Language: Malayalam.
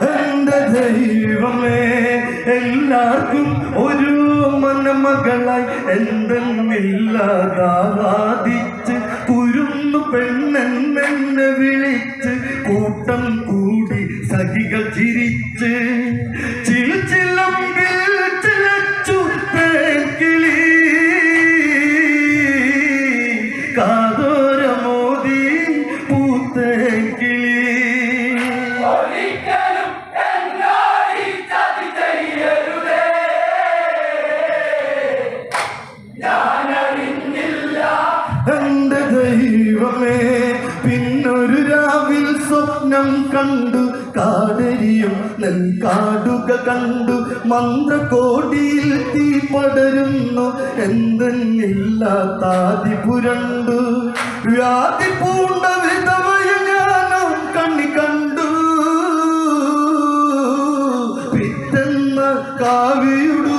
എന്റെ ദൈവമേ എല്ലാവർക്കും ഒരു മനമകളായി എന്തെന്നില്ലാതാദിച്ച് കുരുന്നു പെണ്ണെന്നെ വിളിച്ച് കൂട്ടം കൂടി സഖികൾ ചിരിച്ച് ചിലമ്പിൽ ചിലച്ചു തേക്കിളി കാതോരമോദി പൂത്തേക്കിളി എന്റെ ദൈവമേ പിന്നൊരു രാവിൽ സ്വപ്നം കണ്ടു കാടരിയും നെൽക്കാടുക കണ്ടു മന്ത്രകോടിയിൽ തീ പടരുന്നു എന്തെന്നില്ലാത്താതി പുരണ്ടു വ്യാധി പൂണ്ട വിധവയും ഞാനും കണ്ണി കണ്ടു പിറ്റെന്ന കാവിയുടു